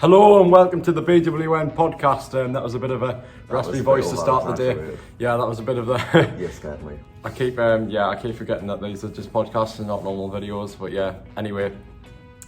Hello and welcome to the BWN podcast. That was a bit of a raspy voice to start the day. Weird. Yeah, that was a bit of the. You scared me. I keep forgetting that these are just podcasts and not normal videos. But yeah, anyway,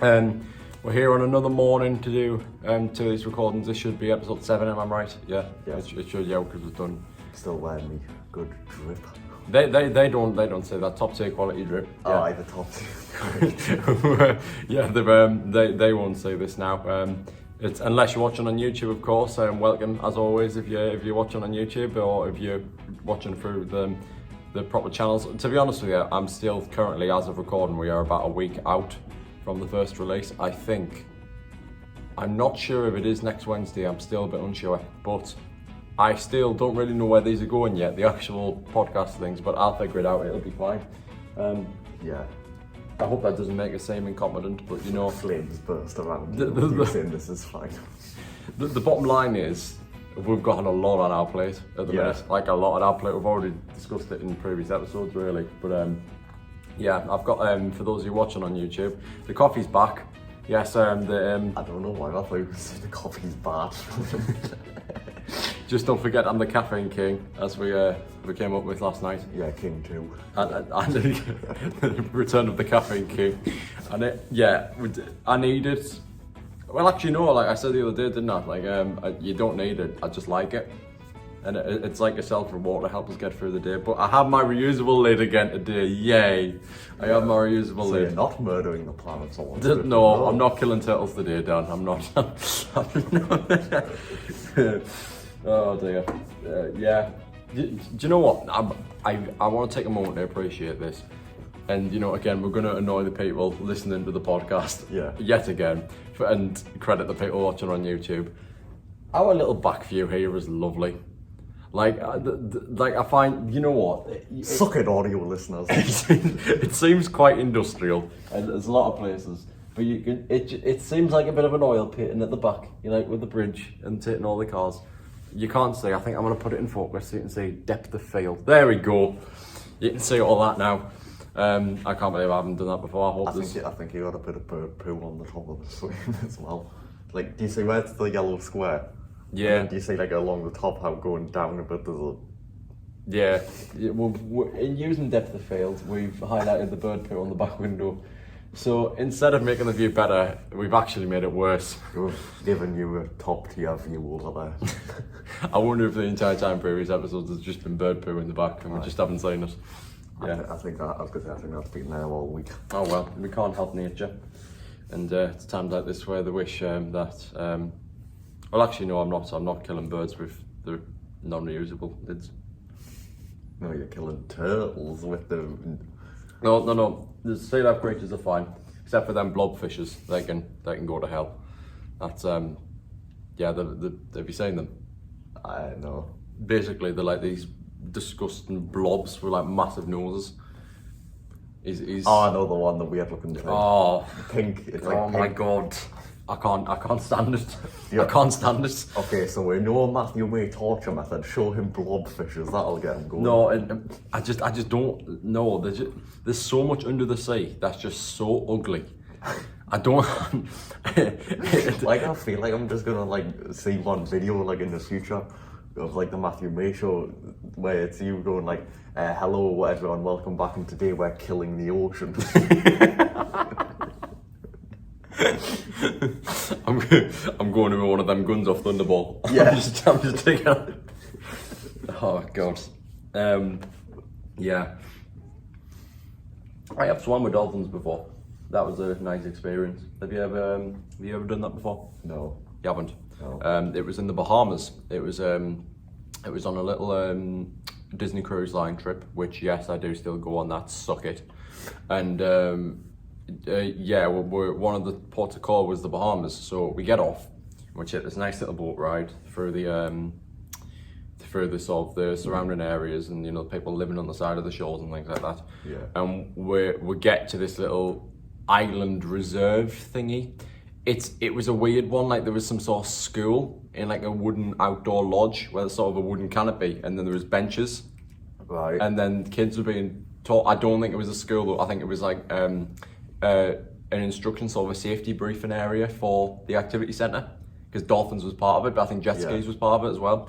we're here on another morning to do to these recordings. This should be episode 7. Am I right? Yeah. Yes. It should, yeah, because it's done. Still wearing me good drip. They don't say that top tier quality drip. Oh, Yeah. I the top two. Yeah, they won't say this now. It's unless you're watching on YouTube, of course. Welcome as always if you're watching on YouTube or if you're watching through the proper channels. To be honest with you, I'm still currently, as of recording, we are about a week out from the first release. I'm not sure if it is next Wednesday. I'm still a bit unsure, but I still don't really know where these are going yet, the actual podcast things. But I'll figure it out. It'll be fine. Yeah. I hope that doesn't make us seem incompetent, but you know, Flames burst around. The- You saying this is fine. the bottom line is we've got a lot on our plate at the minute. Like a lot on our plate. We've already discussed it in previous episodes, really. But yeah, I've got for those of you watching on YouTube, the coffee's back. Yes, I don't know why I thought you said the coffee's bad. just don't forget I'm the caffeine king, as we came up with last night. Yeah, King too. And the return of the caffeine king. And I need it. Well, actually, no. Like I said the other day, didn't I? Like, you don't need it. I just like it, and it's like a self-reward to help us get through the day. But I have my reusable lid again today. Yay! I have my reusable So lid. you're not murdering the planet, someone. No, I'm not killing turtles today, Dan. I'm not. Oh dear. Yeah. Do you know what? I want to take a moment to appreciate this. And, you know, again, we're going to annoy the people listening to the podcast yet again and credit the people watching on YouTube. Our little back view here is lovely. Like I find, you know what? Suck it, audio listeners. It seems quite industrial, and there's a lot of places. But it seems like a bit of an oil painting at the back, you know, like with the bridge and taking all the cars. You can't see. I think I'm going to put it in focus so you can see depth of field. There we go. You can see all that now. I can't believe I haven't done that before. I think you got a bit of bird poo on the top of the swing as well. Like, do you see where it's the yellow square? Yeah. And do you see like along the top how going down a bit there's a... Yeah. We're in using depth of field, we've highlighted the bird poo on the back window. So instead of making the view better, we've actually made it worse. We've given you a top tier view over there. I wonder if the entire time previous episodes has just been bird poo in the back and we just haven't seen it. Yeah. I think that's been there all week. Oh well, we can't help nature. And it's times like this where they wish that... well, actually, no, I'm not. I'm not killing birds with the non-reusable lids. No, you're killing turtles with the... No. The sea life creatures are fine, except for them blobfishes. They can go to hell. That's have you seen them? I know. Basically, they're like these disgusting blobs with like massive noses. Oh, I know the one, the weird looking thing. Oh, pink. It's like oh pink. my god, I can't stand it. Yeah. I can't stand it. Okay, so we know Matthew May torture method. Show him blobfishes. That'll get him going. No, and I just don't know. There's so much under the sea that's just so ugly. I don't. Like, I feel like I'm just gonna like see one video like in the future of like the Matthew May show where it's you going like, "Hello everyone, welcome back, and today we're killing the ocean." I'm going to be one of them guns off Thunderball. Yeah. I'm just taking it. Oh god. Yeah. I have swum with dolphins before. That was a nice experience. Have you ever done that before? No. You haven't? No. It was in the Bahamas. It was on a little Disney Cruise Line trip, which yes, I do still go on that. Suck it. And we're one of the ports of call was the Bahamas. So we get off, we take this nice little boat ride through the sort of the surrounding areas, and you know, people living on the side of the shores and things like that. Yeah. And we get to this little island reserve thingy. It was a weird one. Like there was some sort of school in like a wooden outdoor lodge where there's sort of a wooden canopy, and then there was benches. Right. And then kids were being taught. I don't think it was a school though. I think it was like an instruction, sort of a safety briefing area for the activity centre. because dolphins was part of it, but I think jet skis was part of it as well.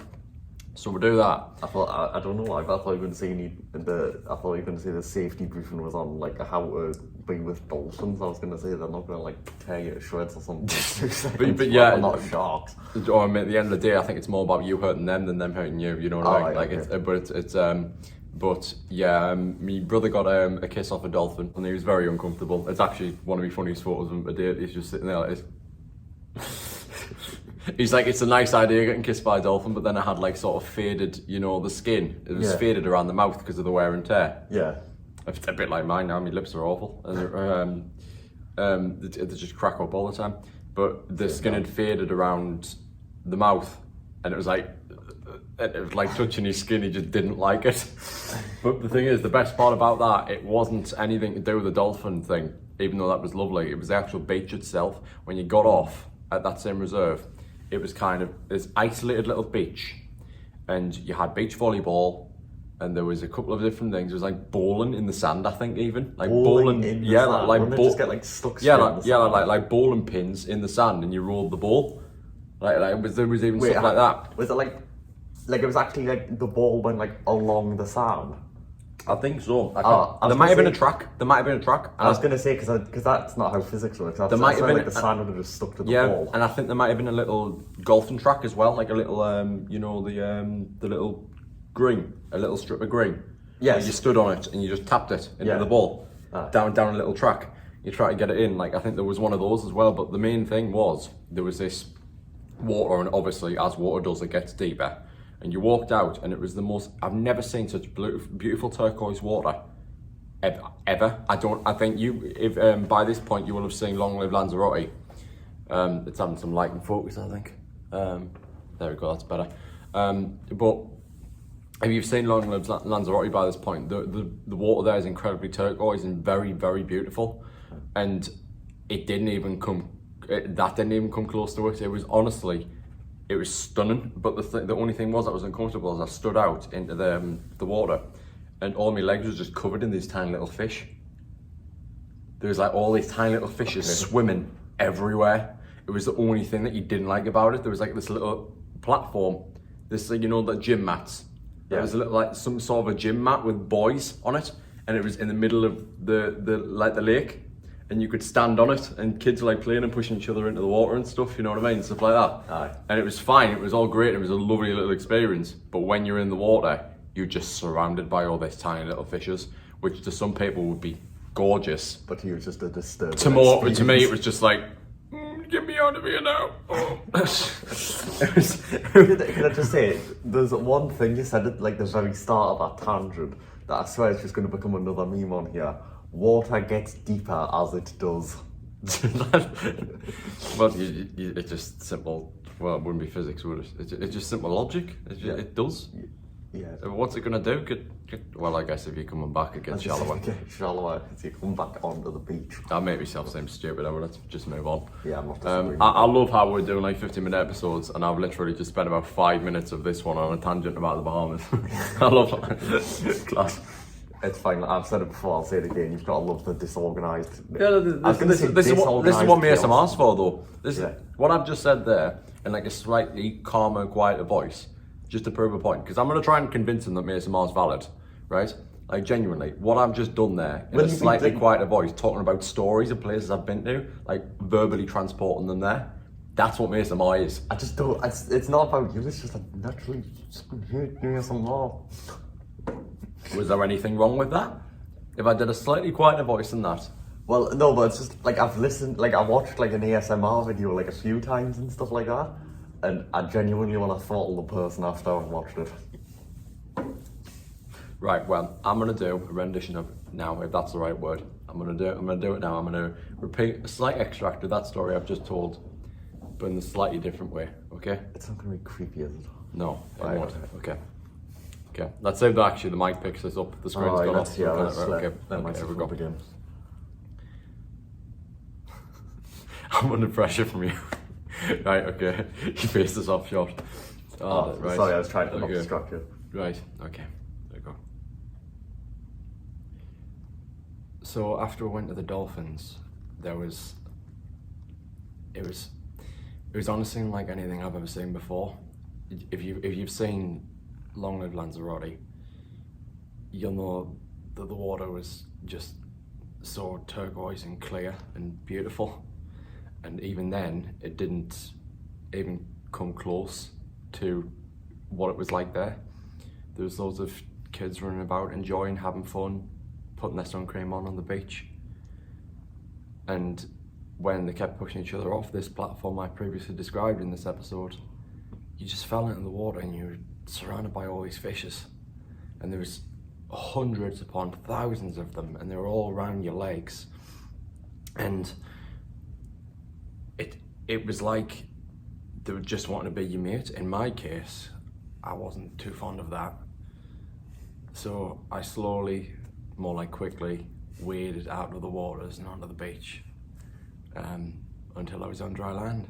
So we'll do that. I don't know why, but I thought you were going to say the safety briefing was on like how to be with dolphins. I was going to say they're not going to like tear you to shreds or something. but yeah, not sharks. Or I mean, at the end of the day, I think it's more about you hurting them than them hurting you. You know what I mean? Right, okay. But yeah, my brother got a kiss off a dolphin, and he was very uncomfortable. It's actually one of my funniest photos of him today. He's just sitting there like this. He's like, it's a nice idea getting kissed by a dolphin, but then I had like sort of faded, you know, the skin. It was faded around the mouth because of the wear and tear. Yeah. It's a bit like mine now. My lips are awful, and they just crack up all the time. But the skin had faded around the mouth, and it was like touching his skin. He just didn't like it. But the thing is, the best part about that, it wasn't anything to do with the dolphin thing, even though that was lovely. It was the actual beach itself. When you got off at that same reserve, it was kind of this isolated little beach, and you had beach volleyball, and there was a couple of different things. It was like bowling in the sand, I think, even like bowling in the sand. Wouldn't it just get like stuck. Like bowling pins in the sand, and you rolled the ball. There was even stuff like that. Was it like it was actually like the ball went like along the sand? I think so. There might have been a track. I was going to say, because that's not how physics works. There might have been like the sand would have just stuck to the ball. And I think there might have been a little golfing track as well, like a little, the little green, a little strip of green. Yes. You stood on it and you just tapped it into the ball, down a little track. You try to get it in. Like I think there was one of those as well. But the main thing was there was this water, and obviously as water does, it gets deeper. And you walked out, and it was the most. I've never seen such beautiful turquoise water, ever. I think if by this point you will have seen Long Live Lanzarote. It's having some light and focus, I think. There we go. That's better. But if you've seen Long Live Lanzarote by this point, the water there is incredibly turquoise and very, very beautiful. And it didn't even come. That didn't even come close to it. It was honestly. It was stunning, but the only thing was I was uncomfortable as I stood out into the water, and all my legs was just covered in these tiny little fish. There was like all these tiny little fishes swimming everywhere. It was the only thing that you didn't like about it. There was like this little platform, the gym mats. Yeah. There was a little like some sort of a gym mat with buoys on it, and it was in the middle of the lake. And you could stand on it, and kids were like playing and pushing each other into the water and stuff, you know what I mean? Stuff like that. Aye. And it was fine, it was all great, it was a lovely little experience. But when you're in the water, you're just surrounded by all these tiny little fishes, which to some people would be gorgeous. But to you, it's just a disturbing to me, it was just like, get me out of here now. Oh. Can I just say, there's one thing you said at like the very start of that tangent that I swear is just going to become another meme on here. Water gets deeper as it does. Well, it's just simple. Well, it wouldn't be physics, would it? It's just simple logic. It does. Yeah. What's it going to do? Well, I guess if you're coming back, it gets shallower. Shallower, so you come back onto the beach. I make myself seem stupid, but let's just move on. Yeah, I'm not disagreeing. I love how we're doing like 15-minute episodes, and I've literally just spent about 5 minutes of this one on a tangent about the Bahamas. I love that. Class. It's fine. I've said it before. I'll say it again. You've got to love the disorganised. Yeah, this is what MAY-SMR's for, though. What I've just said there in like a slightly calmer, quieter voice, just to prove a point. Because I'm going to try and convince them that MAY-SMR's valid, right? Like genuinely, what I've just done there in a slightly quieter voice, talking about stories of places I've been to, like verbally transporting them there. That's what MAY-SMR is. I just don't. It's not about you. It's just like naturally doing some more. Was there anything wrong with that? If I did a slightly quieter voice than that? Well, no, but it's just like I've watched like an ASMR video like a few times and stuff like that, and I genuinely want to throttle the person after I've watched it. Right, well, I'm gonna do a rendition of it now, if that's the right word. I'm gonna do it now. I'm gonna repeat a slight extract of that story I've just told, but in a slightly different way, okay? It's not gonna be creepy, is it? No, it won't. Okay, let's say that actually the mic picks this up. The screen's gone off. Yeah, okay, here we go. Begin. I'm under pressure from you. Right, okay. Your face is off short. Right. Sorry, I was trying to not distract you. Right, okay. There we go. So after we went to the dolphins, it was honestly like anything I've ever seen before. If you've seen Long Live Lanzarote, you'll know that the water was just so turquoise and clear and beautiful, and even then it didn't even come close to what it was like there. There was loads of kids running about, enjoying, having fun, putting their sun cream on the beach. And when they kept pushing each other off this platform I previously described in this episode, you just fell into the water and you were surrounded by all these fishes. And there was hundreds upon thousands of them, and they were all around your legs. And it was like they were just wanting to be your mate. In my case, I wasn't too fond of that. So I slowly, more like quickly, waded out of the waters and onto the beach until I was on dry land.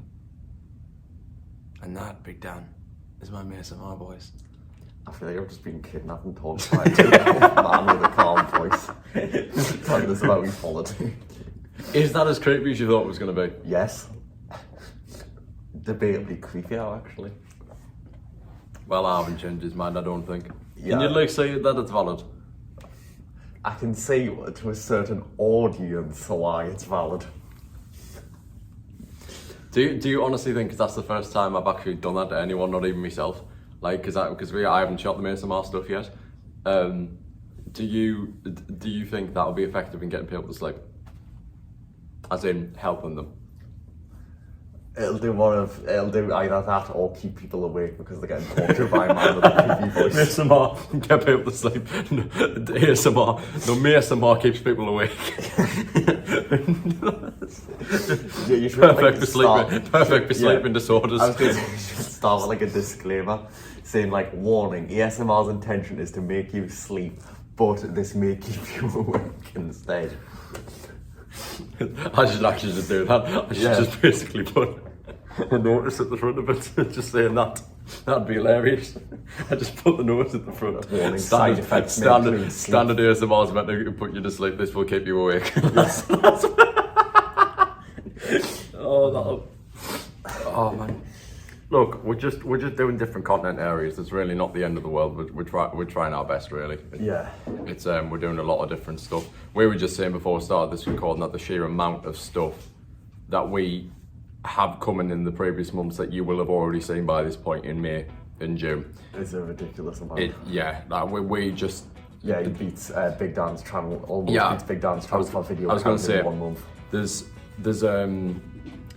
And that, Big Dan, is my MAY-SMR, boys. I feel like I've just been kidnapped and told by a man with a calm voice. Telling us about equality. Is that as creepy as you thought it was going to be? Yes. Debatably creepy now, actually. Well, I haven't changed his mind, I don't think. Yeah. Can you like say that it's valid? I can say to a certain audience why it's valid. Do you honestly think that's the first time I've actually done that to anyone, not even myself? Like, because I haven't shot the MAY-SMR stuff yet. Do you think that'll be effective in getting people to sleep? As in helping them? It'll do either that or keep people awake because they're getting talked to by a man with a creepy voice. MAY-SMR, get people to sleep. ASMR, no, MAY-SMR keeps people awake. Yeah, you should, perfect for sleeping. Perfect for sleeping disorders. I was going to start with like a disclaimer saying like, warning, ASMR's intention is to make you sleep, but this may keep you awake instead. I should actually just do that. I should just basically put a notice at the front of it, just saying that. That'd be hilarious. I just put the notice at the front. Warning, side effects. Standard ASMR is meant to put you to sleep. This will keep you awake. Oh man. Look, we're just doing different content areas. It's really not the end of the world. We're trying our best, really. Yeah. It's we're doing a lot of different stuff. We were just saying before we started this recording that the sheer amount of stuff that we have coming in the previous months that you will have already seen by this point in May and June. It's a ridiculous amount. We just. Yeah, it beats Big Dan's channel. Almost beats Big Dan's channel for video. I was going to say, in 1 month. There's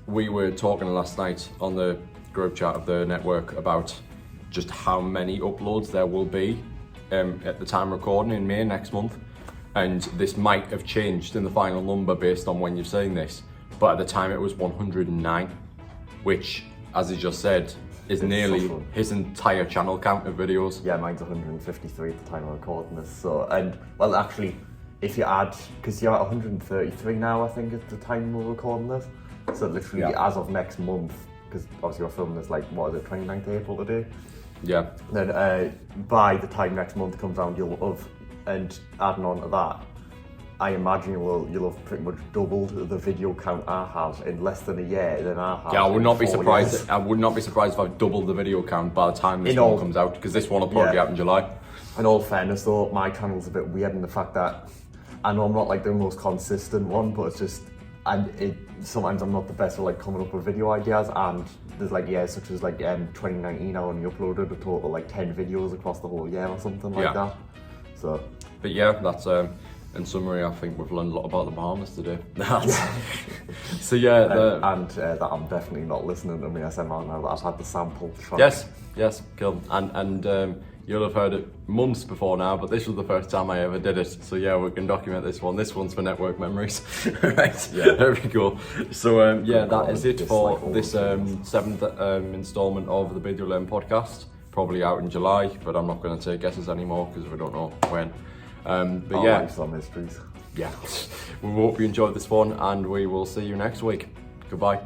we were talking last night on the group chat of the network about just how many uploads there will be at the time recording in May next month, and this might have changed in the final number based on when you're saying this, but at the time it was 109, which, as he just said, is nearly his entire channel count of videos. Yeah, mine's 153 at the time of recording this. So, and well, actually, if you add, because you're at 133 now, I think, at the time we're recording this. So literally, as of next month, because obviously we're filming this like, what is it, 29th April today? Yeah. Then by the time next month comes around, you'll have, and adding on to that, I imagine you'll have pretty much doubled the video count I have in less than a year than I have. Yeah, I would not be 4 surprised. years. I would not be surprised if I've doubled the video count by the time this one comes out, because this one will probably be out in July. In all fairness, though, my channel's a bit weird in the fact that I know I'm not like the most consistent one, but it's just, sometimes I'm not the best at like coming up with video ideas, and there's like years such as like 2019 I only uploaded a total like 10 videos across the whole year or something like that. So, but yeah, that's in summary, I think we've learned a lot about the Bahamas today. So yeah, that I'm definitely not listening to MAY-SMR now that I've had the sample track. Yes, cool. And you'll have heard it months before now, but this was the first time I ever did it. So yeah, we can document this one. This one's for network memories. Right, there we go. So that is it for this 7th instalment of the BWN podcast. Probably out in July, but I'm not going to take guesses anymore because we don't know when. But yeah, some mysteries. Yeah, we hope you enjoyed this one, and we will see you next week. Goodbye.